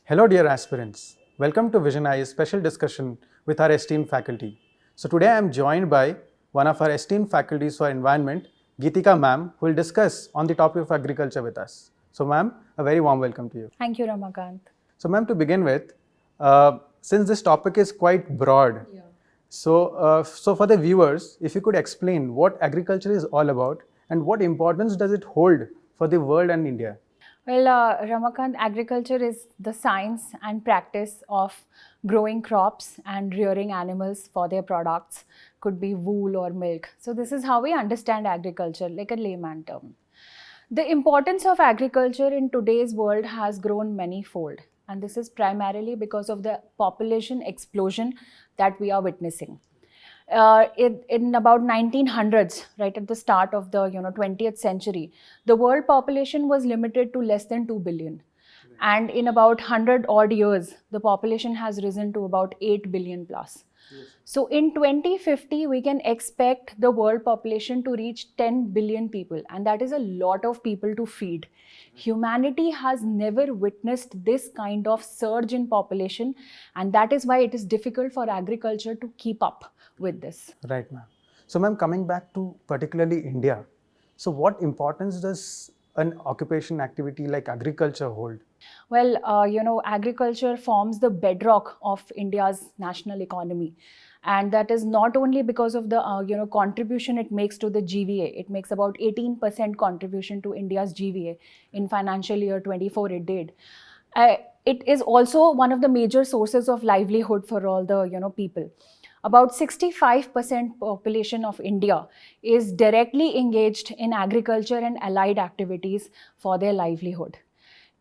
Hello dear aspirants, welcome to Vision IAS special discussion with our esteemed faculty. So today I am joined by one of our esteemed faculties for environment, Geetika Ma'am, who will discuss on the topic of agriculture with us. So ma'am, a very warm welcome to you. Thank you, Ramakant. So ma'am, to begin with, since this topic is quite broad, so for the viewers, if you could explain what agriculture is all about and what importance does it hold for the world and India? Well, Ramakant, agriculture is the science and practice of growing crops and rearing animals for their products, could be wool or milk. So this is how we understand agriculture, like a layman term. The importance of agriculture in today's world has grown many-fold, and this is primarily because of the population explosion that we are witnessing. In about 1900s, right at the start of the 20th century, the world population was limited to less than 2 billion. And in about 100 odd years, the population has risen to about 8 billion plus. So in 2050, we can expect the world population to reach 10 billion people, and that is a lot of people to feed. Humanity has never witnessed this kind of surge in population, and that is why it is difficult for agriculture to keep up with this. Right, ma'am. So ma'am, coming back to particularly India, so what importance does an occupation activity like agriculture hold? Well, agriculture forms the bedrock of India's national economy. And that is not only because of the contribution it makes to the GVA. It makes about 18% contribution to India's GVA in financial year 24 it did. It is also one of the major sources of livelihood for all the people. About 65% population of India is directly engaged in agriculture and allied activities for their livelihood.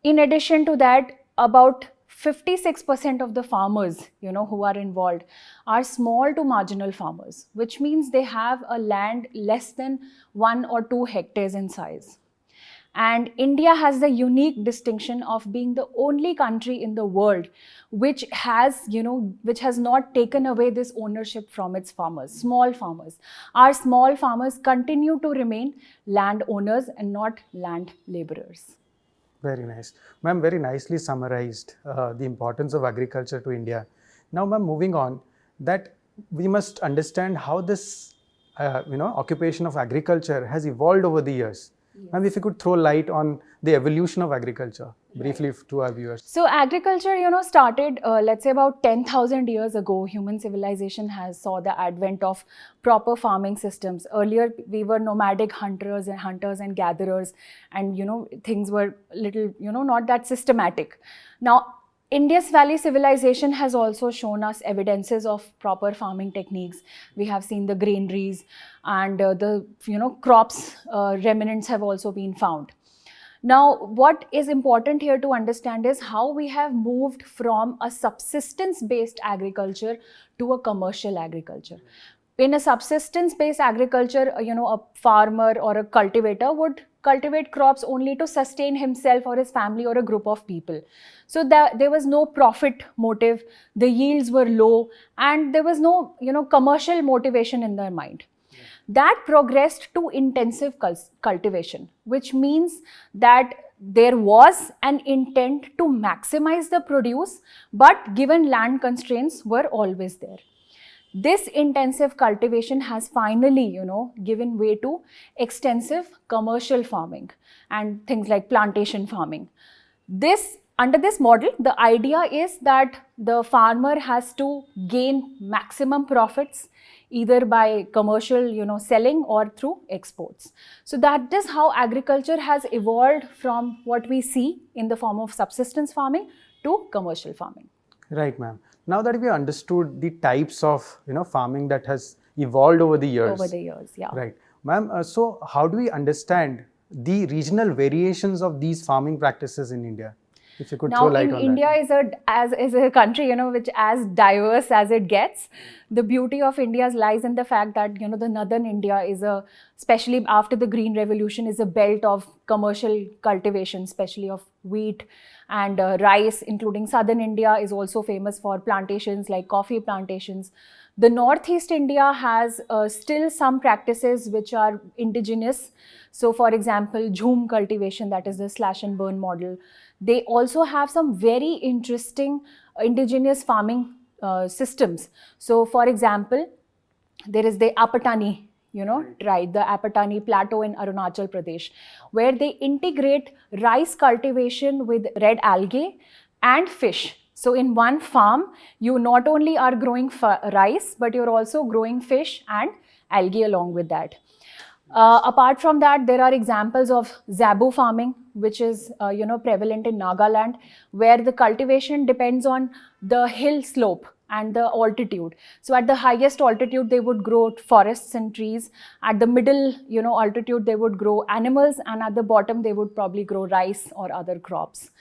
In addition to that, about 56% of the farmers, who are involved are small to marginal farmers, which means they have a land less than 1 or 2 hectares in size. And India has the unique distinction of being the only country in the world which has not taken away this ownership from its farmers, small farmers. Our small farmers continue to remain landowners and not land laborers. Very nice. Ma'am, very nicely summarized the importance of agriculture to India. Now, ma'am, moving on, that we must understand how this occupation of agriculture has evolved over the years. Yes. Ma'am, if you could throw light on the evolution of agriculture briefly to our viewers. So agriculture, started, let's say about 10,000 years ago. Human civilization saw the advent of proper farming systems. Earlier, we were nomadic hunters and gatherers, and things were little, not that systematic. Now, Indus Valley civilization has also shown us evidences of proper farming techniques. We have seen the granaries, and the crops remnants have also been found. Now, what is important here to understand is how we have moved from a subsistence-based agriculture to a commercial agriculture. In a subsistence-based agriculture, a farmer or a cultivator would cultivate crops only to sustain himself or his family or a group of people. So there was no profit motive, the yields were low, and there was no commercial motivation in their mind. That progressed to intensive cultivation, which means that there was an intent to maximize the produce, but given land constraints were always there. This intensive cultivation has finally, given way to extensive commercial farming and things like plantation farming. Under this model, the idea is that the farmer has to gain maximum profits either by commercial, selling or through exports. So that is how agriculture has evolved from what we see in the form of subsistence farming to commercial farming. Right, ma'am. Now that we understood the types of farming that has evolved over the years. Yeah. Right, ma'am. So how do we understand the regional variations of these farming practices in India? If you could throw light on that. India is a country, which as diverse as it gets. The beauty of India lies in the fact that, the northern India is especially after the Green Revolution, is a belt of commercial cultivation, especially of wheat and rice, including southern India is also famous for plantations like coffee plantations. The Northeast India has still some practices which are indigenous. So for example, jhum cultivation, that is the slash and burn model. They also have some very interesting indigenous farming systems. So for example, there is the Apatani, tribe, the Apatani plateau in Arunachal Pradesh, where they integrate rice cultivation with red algae and fish. So in one farm, you not only are growing rice, but you're also growing fish and algae along with that. Apart from that, there are examples of Zabu farming, which is prevalent in Nagaland, where the cultivation depends on the hill slope and the altitude. So at the highest altitude, they would grow forests and trees. At the middle, altitude, they would grow animals, and at the bottom, they would probably grow rice or other crops.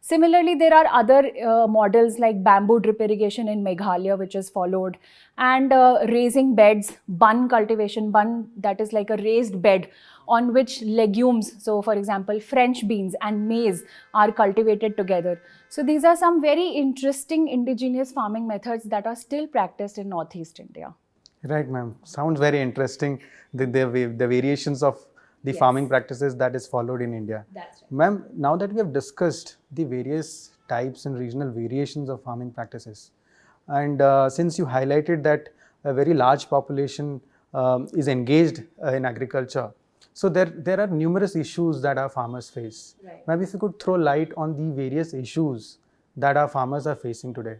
Similarly, there are other models like bamboo drip irrigation in Meghalaya, which is followed, and raising beds, bun cultivation, bun that is like a raised bed on which legumes, so for example, French beans and maize are cultivated together. So these are some very interesting indigenous farming methods that are still practiced in Northeast India. Right, ma'am. Sounds very interesting, the variations of the farming practices that is followed in India. That's right. Ma'am, now that we have discussed the various types and regional variations of farming practices, and since you highlighted that a very large population is engaged in agriculture, so there are numerous issues that our farmers face. Right. Maybe if you could throw light on the various issues that our farmers are facing today.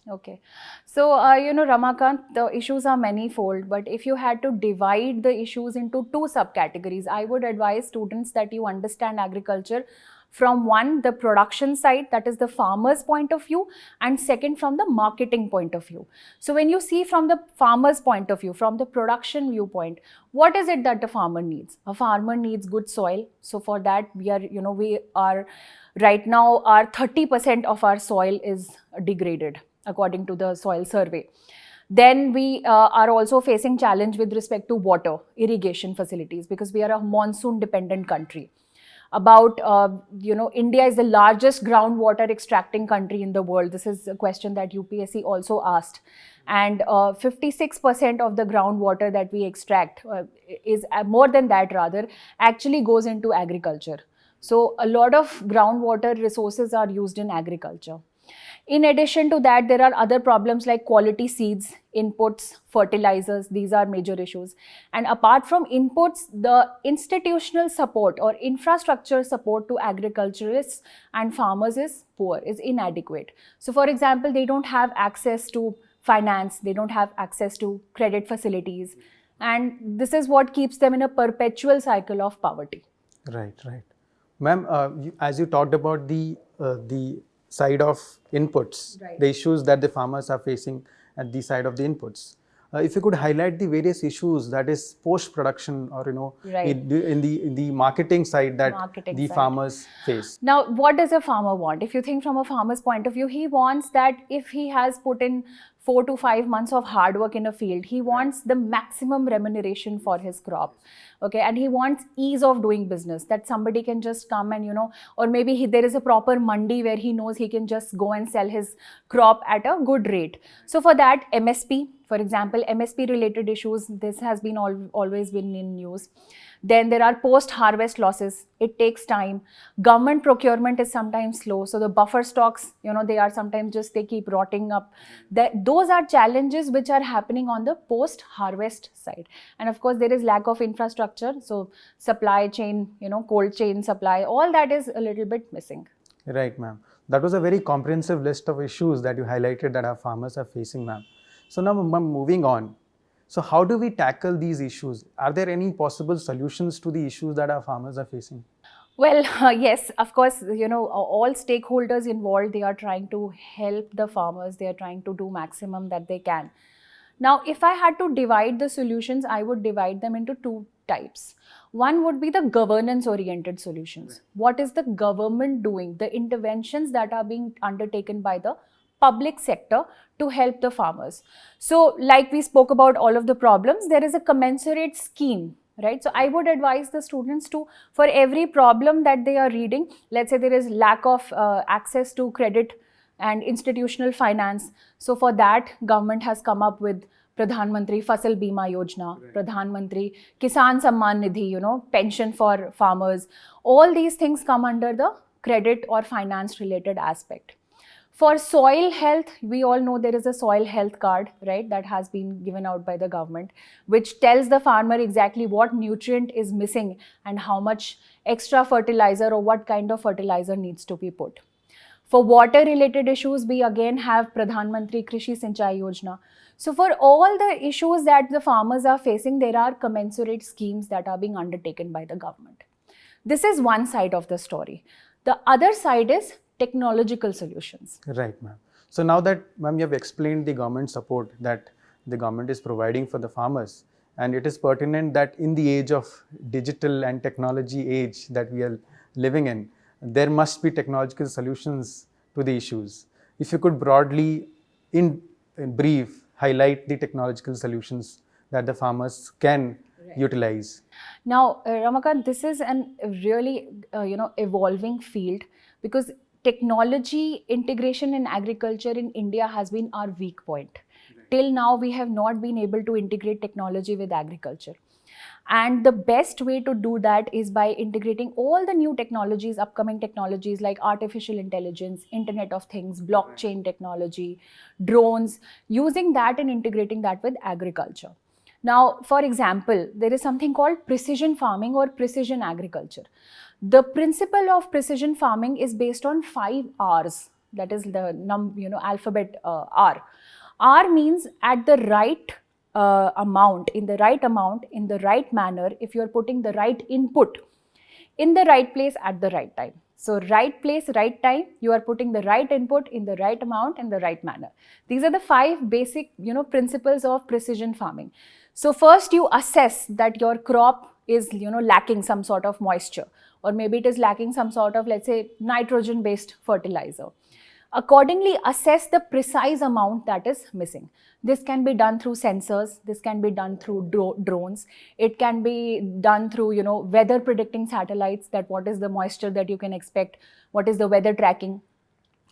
Okay. So, Ramakant, the issues are manifold, but if you had to divide the issues into two subcategories, I would advise students that you understand agriculture from one, the production side, that is the farmer's point of view, and second, from the marketing point of view. So when you see from the farmer's point of view, from the production viewpoint, what is it that the farmer needs? A farmer needs good soil. So for that, we are right now, our 30% of our soil is degraded, according to the soil survey. Then we are also facing challenge with respect to water, irrigation facilities, because we are a monsoon dependent country. About, India is the largest groundwater extracting country in the world. This is a question that UPSC also asked. And 56% of the groundwater that we extract is more than that rather, actually goes into agriculture. So a lot of groundwater resources are used in agriculture. In addition to that, there are other problems like quality seeds, inputs, fertilizers. These are major issues. And apart from inputs, the institutional support or infrastructure support to agriculturists and farmers is poor, is inadequate. So for example, they don't have access to finance, they don't have access to credit facilities. And this is what keeps them in a perpetual cycle of poverty. Right, right. Ma'am, as you talked about the side of inputs, Right. the issues that the farmers are facing at the side of the inputs. If you could highlight the various issues that is post-production or Right. in the marketing side that Marketing the side. farmers face. Now, what does a farmer want? If you think from a farmer's point of view, he wants that if he has put in 4 to 5 months of hard work in a field, he wants the maximum remuneration for his crop. Okay, and he wants ease of doing business, that somebody can just come and, or maybe there is a proper mandi where he knows he can just go and sell his crop at a good rate. So for that, MSP, for example, MSP related issues, this has been always been in news. Then there are post-harvest losses. It takes time. Government procurement is sometimes slow. So the buffer stocks, they are sometimes they keep rotting up. Those are challenges which are happening on the post-harvest side. And of course, there is lack of infrastructure. So supply chain, cold chain supply, all that is a little bit missing. Right, ma'am. That was a very comprehensive list of issues that you highlighted that our farmers are facing, ma'am. So now, ma'am, moving on. So how do we tackle these issues? Are there any possible solutions to the issues that our farmers are facing? Well, yes, of course, all stakeholders involved, they are trying to help the farmers. They are trying to do maximum that they can. Now, if I had to divide the solutions, I would divide them into two types. One would be the governance-oriented solutions. What is the government doing? The interventions that are being undertaken by the public sector to help the farmers. So like we spoke about all of the problems, there is a commensurate scheme, right? So I would advise the students to, for every problem that they are reading, let's say there is lack of access to credit and institutional finance. So for that, government has come up with Pradhan Mantri Fasal Bima Yojana, Pradhan Mantri Kisan Samman Nidhi, pension for farmers. All these things come under the credit or finance related aspect. For soil health, we all know there is a soil health card, right, that has been given out by the government, which tells the farmer exactly what nutrient is missing and how much extra fertilizer or what kind of fertilizer needs to be put. For water related issues, we again have Pradhan Mantri Krishi Sinchai Yojana. So for all the issues that the farmers are facing, there are commensurate schemes that are being undertaken by the government. This is one side of the story. The other side is technological solutions. Right, ma'am. So now that, ma'am, you have explained the government support that the government is providing for the farmers, and it is pertinent that in the age of digital and technology age that we are living in, there must be technological solutions to the issues. If you could broadly, in brief, highlight the technological solutions that the farmers can utilize. Now, Ramakant, this is an really evolving field, because technology integration in agriculture in India has been our weak point. Till now, we have not been able to integrate technology with agriculture. And the best way to do that is by integrating all the new technologies, upcoming technologies like artificial intelligence, Internet of Things, blockchain technology, drones, using that and integrating that with agriculture. Now, for example, there is something called precision farming or precision agriculture. The principle of precision farming is based on 5 R's. That is the alphabet R. R means at the right amount, in the right manner, if you are putting the right input in the right place at the right time. So right place, right time, you are putting the right input in the right amount and the right manner. These are the 5 basic principles of precision farming. So first you assess that your crop is lacking some sort of moisture, or maybe it is lacking some sort of, let's say, nitrogen based fertilizer. Accordingly, assess the precise amount that is missing. This can be done through sensors, this can be done through drones, it can be done through weather predicting satellites, that what is the moisture that you can expect, what is the weather tracking.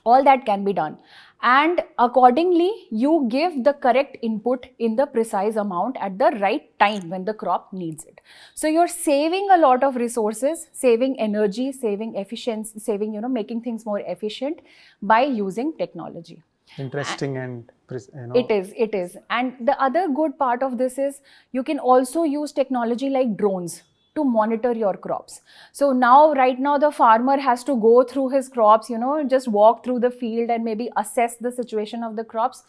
All that can be done, and accordingly you give the correct input in the precise amount at the right time when the crop needs it. So you're saving a lot of resources, saving energy, saving efficiency, saving making things more efficient by using technology. Interesting. And it is. And the other good part of this is you can also use technology like drones to monitor your crops. So right now the farmer has to go through his crops, just walk through the field and maybe assess the situation of the crops.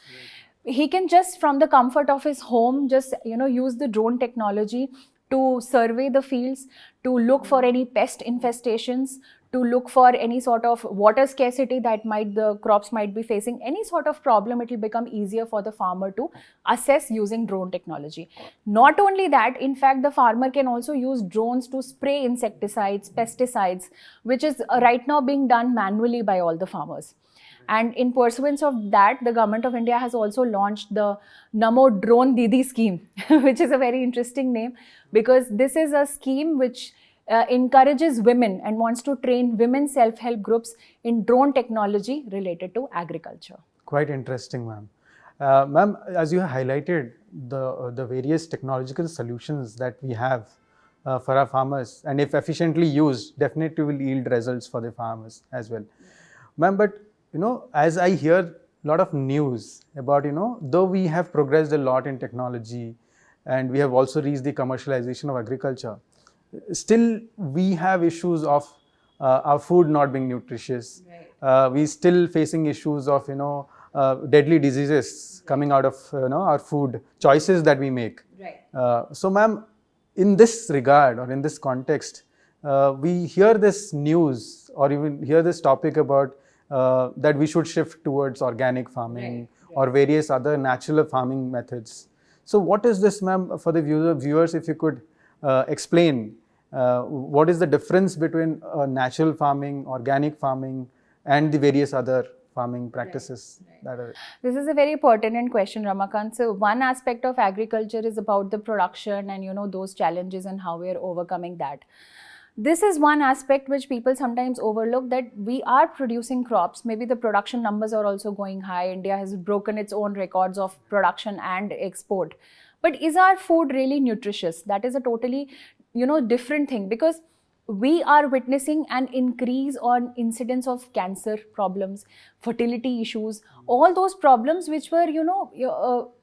He can just from the comfort of his home just use the drone technology to survey the fields, to look for any pest infestations, to look for any sort of water scarcity that the crops might be facing, any sort of problem. It will become easier for the farmer to assess using drone technology. Not only that, in fact, the farmer can also use drones to spray insecticides, pesticides, which is right now being done manually by all the farmers. And in pursuance of that, the Government of India has also launched the Namo Drone Didi scheme, which is a very interesting name, because this is a scheme which encourages women and wants to train women self-help groups in drone technology related to agriculture. Quite interesting, ma'am. Ma'am, as you highlighted the various technological solutions that we have for our farmers, and if efficiently used, definitely will yield results for the farmers as well. Ma'am, but as I hear a lot of news about, though we have progressed a lot in technology and we have also reached the commercialization of agriculture, still we have issues of our food not being nutritious. Right. We still facing issues of deadly diseases coming out of our food choices that we make. Right. So ma'am, in this regard or in this context, we hear this news or even hear this topic about that we should shift towards organic farming. Right. Or various other natural farming methods. So what is this, ma'am, for the viewers, if you could explain what is the difference between natural farming, organic farming, and the various other farming practices? Right. That are... This is a very pertinent question, Ramakant. So one aspect of agriculture is about the production and those challenges and how we are overcoming that. This is one aspect which people sometimes overlook, that we are producing crops. Maybe the production numbers are also going high. India has broken its own records of production and export. But is our food really nutritious? That is a totally, different thing, because we are witnessing an increase on incidence of cancer problems, fertility issues, all those problems which were,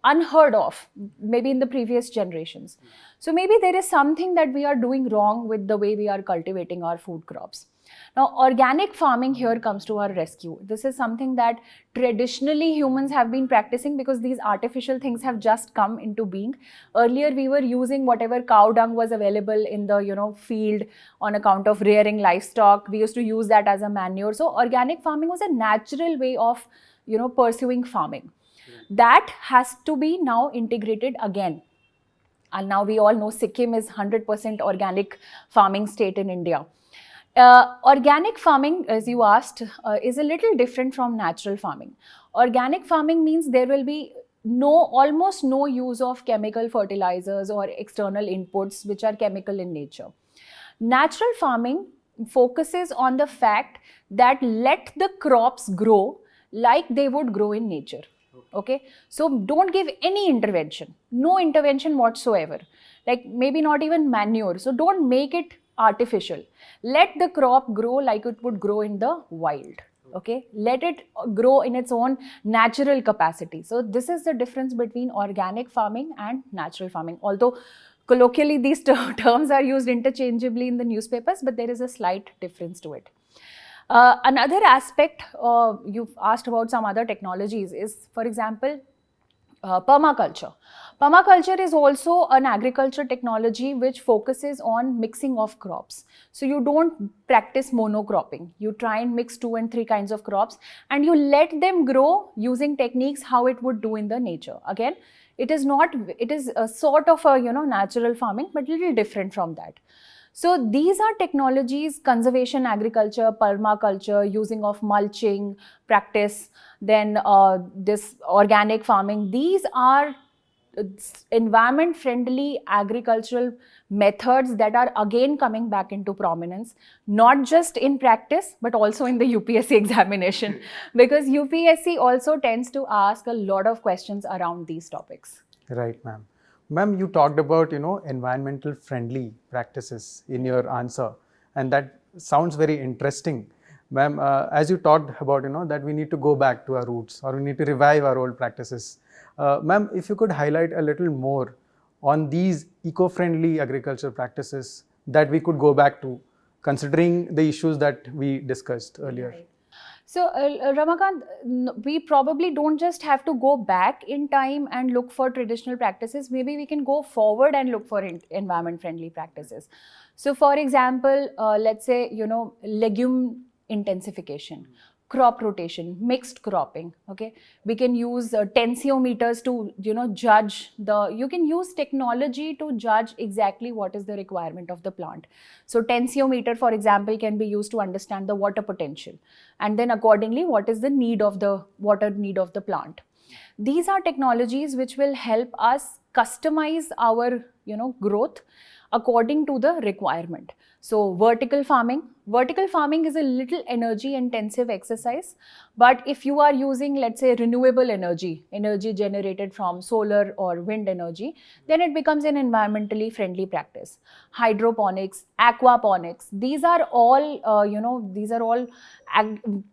unheard of maybe in the previous generations. So maybe there is something that we are doing wrong with the way we are cultivating our food crops. Now, organic farming here comes to our rescue. This is something that traditionally humans have been practicing, because these artificial things have just come into being. Earlier, we were using whatever cow dung was available in the, field on account of rearing livestock. We used to use that as a manure. So organic farming was a natural way of, pursuing farming. That has to be now integrated again. And now we all know Sikkim is 100% organic farming state in India. Organic farming, as you asked, is a little different from natural farming. Organic farming means there will be almost no use of chemical fertilizers or external inputs which are chemical in nature. Natural farming focuses on the fact that let the crops grow like they would grow in nature. Okay, so don't give any intervention, no intervention whatsoever, like maybe not even manure. So don't make it artificial. Let the crop grow like it would grow in the wild. Okay, let it grow in its own natural capacity. So this is the difference between organic farming and natural farming. Although colloquially these terms are used interchangeably in the newspapers, but there is a slight difference to it. Another aspect, you've asked about some other technologies, is, for example, permaculture. Permaculture is also an agriculture technology which focuses on mixing of crops. So you don't practice monocropping. You try and mix 2 and 3 kinds of crops, and you let them grow using techniques how it would do in the nature. Again, it is a sort of a natural farming, but a little different from that. So these are technologies: conservation agriculture, permaculture, using of mulching practice, then this organic farming. These are environment friendly agricultural methods that are again coming back into prominence, not just in practice but also in the UPSC examination, because UPSC also tends to ask a lot of questions around these topics. Right, ma'am. Ma'am, you talked about, environmental friendly practices in your answer, and that sounds very interesting. Ma'am, as you talked about, that we need to go back to our roots, or we need to revive our old practices. Ma'am, if you could highlight a little more on these eco-friendly agriculture practices that we could go back to, considering the issues that we discussed earlier. Right. So, Ramakant, we probably don't just have to go back in time and look for traditional practices. Maybe we can go forward and look for environment-friendly practices. So, for example, let's say, legume intensification, crop rotation, mixed cropping. Okay, we can use tensiometers to judge you can use technology to judge exactly what is the requirement of the plant. So tensiometer, for example, can be used to understand the water potential, and then accordingly what is the water need of the plant. These are technologies which will help us customize our growth according to the requirement. So vertical farming is a little energy intensive exercise, but if you are using, let's say, renewable energy generated from solar or wind energy, then it becomes an environmentally friendly practice. Hydroponics, aquaponics, these are all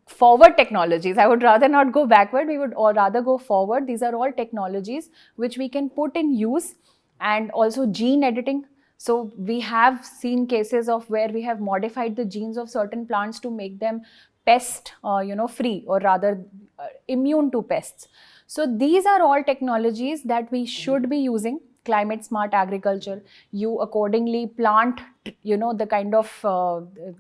forward technologies. I would rather not go backward, we would rather go forward. These are all technologies which we can put in use. And also gene editing. So we have seen cases of where we have modified the genes of certain plants to make them pest free, or rather immune to pests. So these are all technologies that we should be using. Climate smart agriculture, you accordingly plant the kind of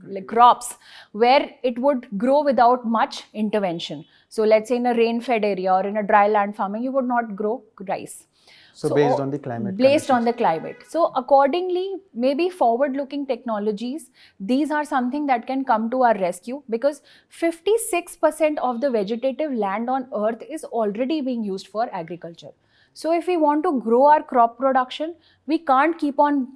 like crops where it would grow without much intervention. So let's say in a rain fed area or in a dry land farming, you would not grow rice. So based on the climate. Based on the climate. So accordingly, maybe forward-looking technologies, these are something that can come to our rescue, because 56% of the vegetative land on earth is already being used for agriculture. So if we want to grow our crop production, we can't keep on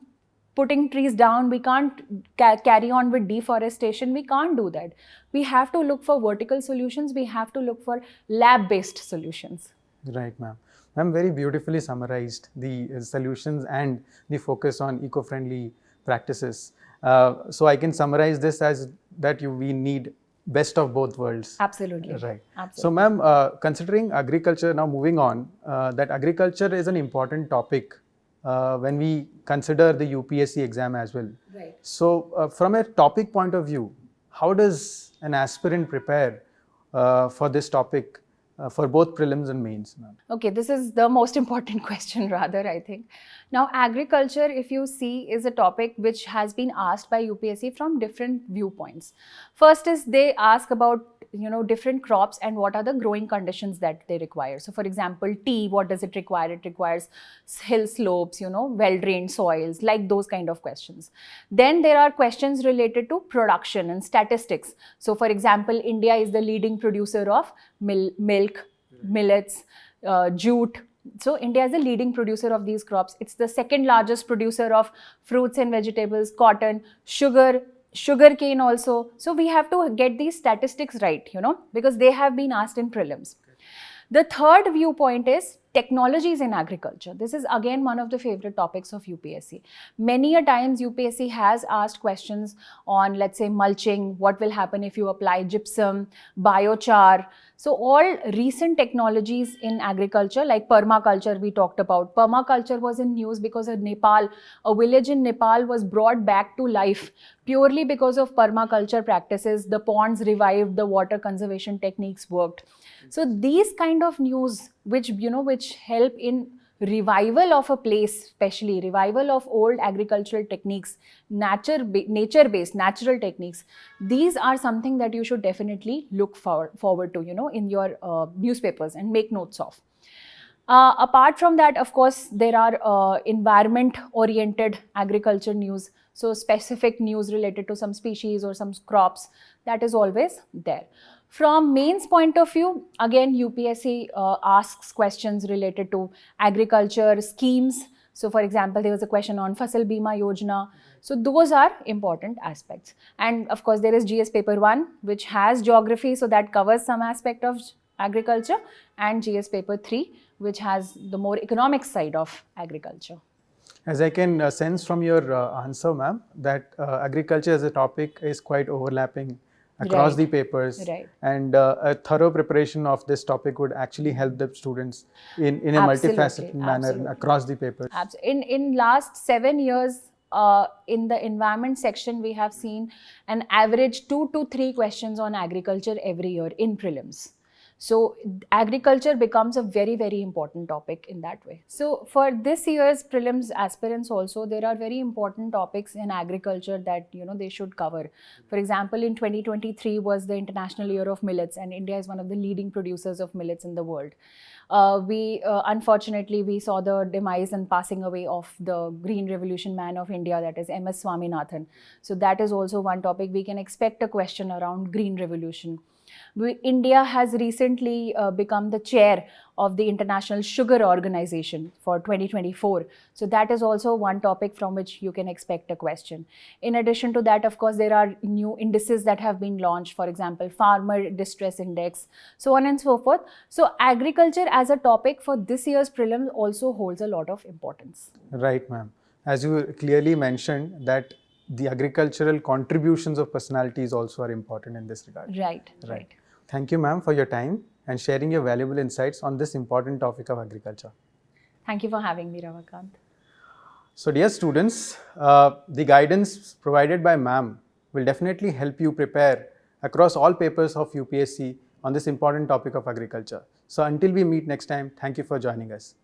putting trees down, we can't carry on with deforestation, we can't do that. We have to look for vertical solutions, we have to look for lab-based solutions. Right, ma'am. Ma'am, very beautifully summarized the solutions and the focus on eco-friendly practices. So I can summarize this as that we need best of both worlds. Absolutely. Right. Absolutely. So ma'am, considering agriculture, now moving on, that agriculture is an important topic when we consider the UPSC exam as well. Right. So from a topic point of view, how does an aspirant prepare for this topic for both prelims and mains, ma'am? Okay, this is the most important question rather, I think. Now, agriculture, if you see, is a topic which has been asked by UPSC from different viewpoints. First is they ask about, different crops and what are the growing conditions that they require. So, for example, tea, what does it require? It requires hill slopes, well-drained soils, like those kind of questions. Then there are questions related to production and statistics. So, for example, India is the leading producer of milk, millets, jute. So India is the leading producer of these crops. It's the second largest producer of fruits and vegetables, cotton, sugarcane also. So we have to get these statistics right, because they have been asked in prelims. The third viewpoint is technologies in agriculture. This is again one of the favorite topics of UPSC. Many a times UPSC has asked questions on, let's say, mulching, what will happen if you apply gypsum, biochar. So all recent technologies in agriculture, like permaculture we talked about. Permaculture was in news because of Nepal. A village in Nepal was brought back to life purely because of permaculture practices. The ponds revived, the water conservation techniques worked. So these kind of news which help in revival of a place, especially revival of old agricultural techniques, nature-based, natural techniques, these are something that you should definitely look forward to, in your newspapers and make notes of. Apart from that, of course, there are environment-oriented agriculture news. So specific news related to some species or some crops, that is always there. From mains point of view, again, UPSC asks questions related to agriculture schemes. So for example, there was a question on Fasal Bima Yojana. So those are important aspects. And of course, there is GS paper 1, which has geography, so that covers some aspect of agriculture, and GS paper 3, which has the more economic side of agriculture. As I can sense from your answer, ma'am, that agriculture as a topic is quite overlapping across the papers, and a thorough preparation of this topic would actually help the students in a multifaceted manner across the papers. In last 7 years, in the environment section, we have seen an average 2 to 3 questions on agriculture every year in prelims. So agriculture becomes a very, very important topic in that way. So for this year's prelims aspirants also, there are very important topics in agriculture that they should cover. For example, in 2023 was the International Year of Millets, and India is one of the leading producers of millets in the world. Unfortunately, we saw the demise and passing away of the Green Revolution man of India, that is MS Swaminathan. So that is also one topic. We can expect a question around Green Revolution. India has recently become the chair of the International Sugar Organization for 2024. So that is also one topic from which you can expect a question. In addition to that, of course, there are new indices that have been launched, for example, Farmer Distress Index, so on and so forth. So agriculture as a topic for this year's prelims also holds a lot of importance. Right, ma'am. As you clearly mentioned that the agricultural contributions of personalities also are important in this regard. Right. Thank you, ma'am, for your time and sharing your valuable insights on this important topic of agriculture. Thank you for having me, Ramakant. So, dear students, the guidance provided by ma'am will definitely help you prepare across all papers of UPSC on this important topic of agriculture. So, until we meet next time, thank you for joining us.